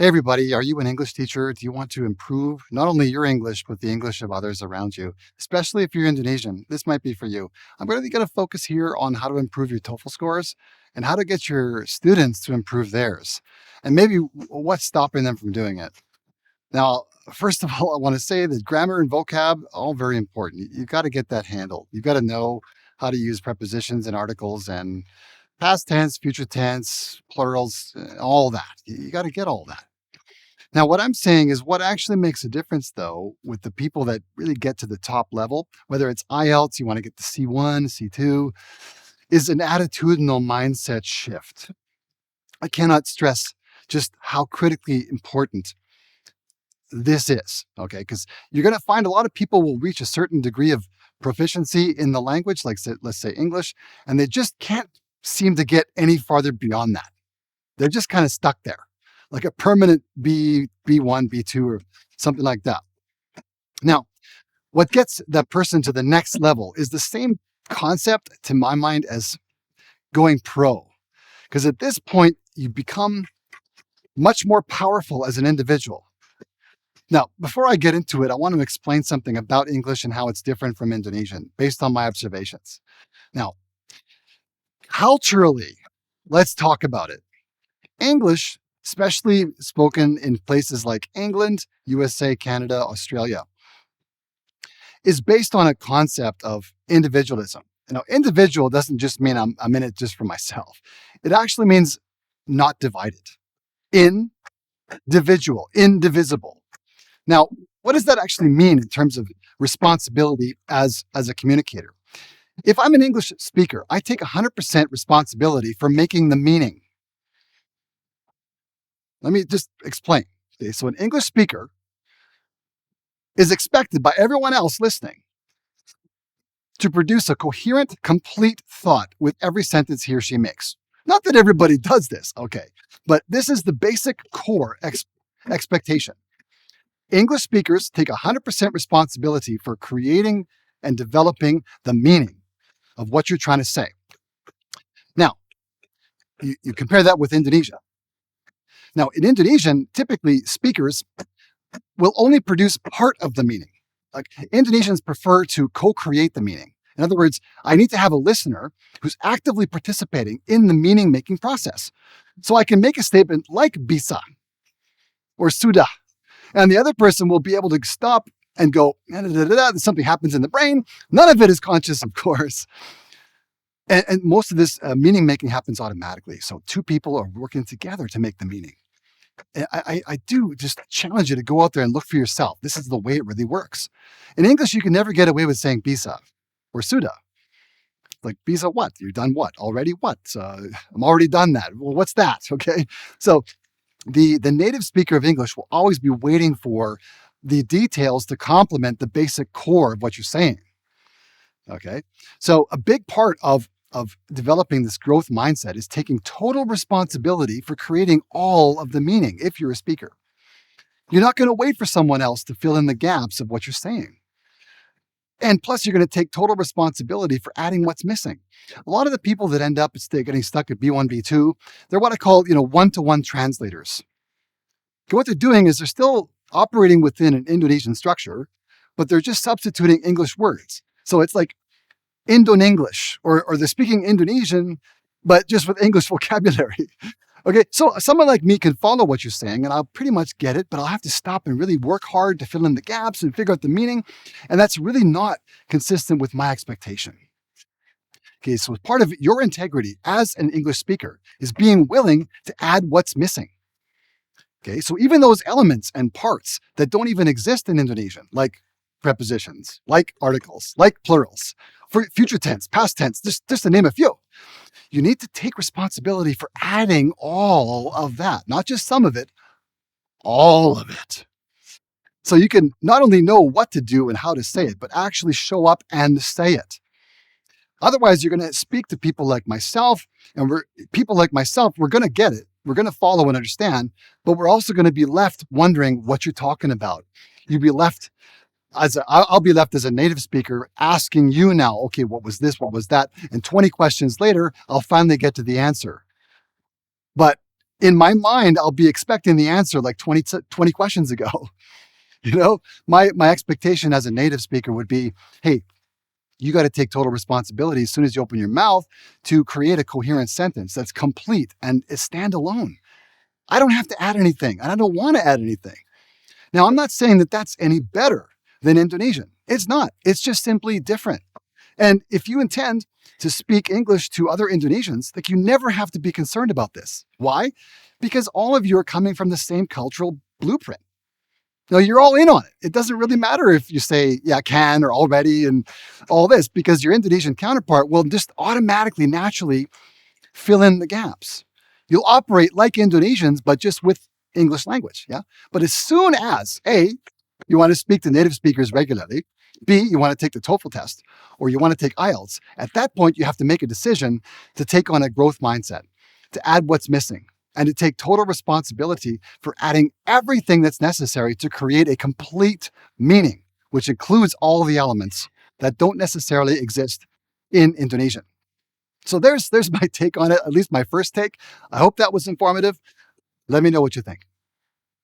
Hey everybody, are you an English teacher? Do you want to improve not only your English, but the English of others around you? Especially if you're Indonesian, this might be for you. I'm really going to focus here on how to improve your TOEFL scores and how to get your students to improve theirs, and maybe what's stopping them from doing it. Now, first of all, I want to say that grammar and vocab, all very important. You've got to get that handled. You've got to know how to use prepositions and articles and past tense, future tense, plurals, all that. You got to get all that. Now, what I'm saying is what actually makes a difference, though, with the people that really get to the top level, whether it's IELTS, you want to get to C1, C2, is an attitudinal mindset shift. I cannot stress just how critically important this is, okay? Because you're going to find a lot of people will reach a certain degree of proficiency in the language, like let's say English, and they just can't seem to get any farther beyond that. They're just kind of stuck there, like a permanent B1, B2, or something like that. Now, what gets that person to the next level is the same concept, to my mind, as going pro. Because at this point, you become much more powerful as an individual. Now, before I get into it, I want to explain something about English and how it's different from Indonesian based on my observations. Now, culturally, let's talk about it. English, especially spoken in places like England, USA, Canada, Australia, is based on a concept of individualism. Individual doesn't just mean I'm in it just for myself. It actually means not divided. Individual, indivisible. Now, what does that actually mean in terms of responsibility as a communicator? If I'm an English speaker, I take 100% responsibility for making the meaning. Let me just explain. Okay, so an English speaker is expected by everyone else listening to produce a coherent, complete thought with every sentence he or she makes. Not that everybody does this, okay, but this is the basic core expectation. English speakers take 100% responsibility for creating and developing the meaning of what you're trying to say. Now, you compare that with Indonesia. Now, in Indonesian, typically speakers will only produce part of the meaning. Like Indonesians prefer to co-create the meaning. In other words, I need to have a listener who's actively participating in the meaning-making process. So I can make a statement like bisa or sudah, and the other person will be able to stop and go, something happens in the brain. None of it is conscious, of course. And most of this meaning-making happens automatically. So two people are working together to make the meaning. I do just challenge you to go out there and look for yourself. This is the way it really works. In English, you can never get away with saying bisa or sudah. Like, bisa what? You've done what? Already what? I'm already done that. Well, what's that? Okay. So the native speaker of English will always be waiting for the details to complement the basic core of what you're saying. Okay. So a big part of developing this growth mindset is taking total responsibility for creating all of the meaning if you're a speaker. You're not going to wait for someone else to fill in the gaps of what you're saying. And plus, you're going to take total responsibility for adding what's missing. A lot of the people that end up getting stuck at B1, B2, they're what I call, one-to-one translators. Okay, what they're doing is they're still operating within an Indonesian structure, but they're just substituting English words. So it's like Indonenglish, or they're speaking Indonesian, but just with English vocabulary. Okay, so someone like me can follow what you're saying, and I'll pretty much get it, but I'll have to stop and really work hard to fill in the gaps and figure out the meaning, and that's really not consistent with my expectation. Okay, so part of your integrity as an English speaker is being willing to add what's missing. Okay, so even those elements and parts that don't even exist in Indonesian, like prepositions, like articles, like plurals, for future tense, past tense, just to name a few. You need to take responsibility for adding all of that, not just some of it, all of it. So you can not only know what to do and how to say it, but actually show up and say it. Otherwise, you're going to speak to people like myself, and we're going to get it. We're going to follow and understand, but we're also going to be left wondering what you're talking about. You'll be left I'll be left as a native speaker asking you now, okay, what was this? What was that? And 20 questions later, I'll finally get to the answer. But in my mind, I'll be expecting the answer like 20 questions ago. My expectation as a native speaker would be, hey, you got to take total responsibility as soon as you open your mouth to create a coherent sentence that's complete and is standalone. I don't have to add anything, and I don't want to add anything. Now, I'm not saying that that's any better than Indonesian. It's not. It's just simply different. And if you intend to speak English to other Indonesians, like, you never have to be concerned about this. Why? Because all of you are coming from the same cultural blueprint. Now, you're all in on it. It doesn't really matter if you say, yeah, can or already and all this, because your Indonesian counterpart will just automatically, naturally fill in the gaps. You'll operate like Indonesians, but just with English language. Yeah. But as soon as A, you want to speak to native speakers regularly, B, you want to take the TOEFL test, or you want to take IELTS, at that point, you have to make a decision to take on a growth mindset, to add what's missing, and to take total responsibility for adding everything that's necessary to create a complete meaning, which includes all the elements that don't necessarily exist in Indonesian. So there's my take on it, at least my first take. I hope that was informative. Let me know what you think.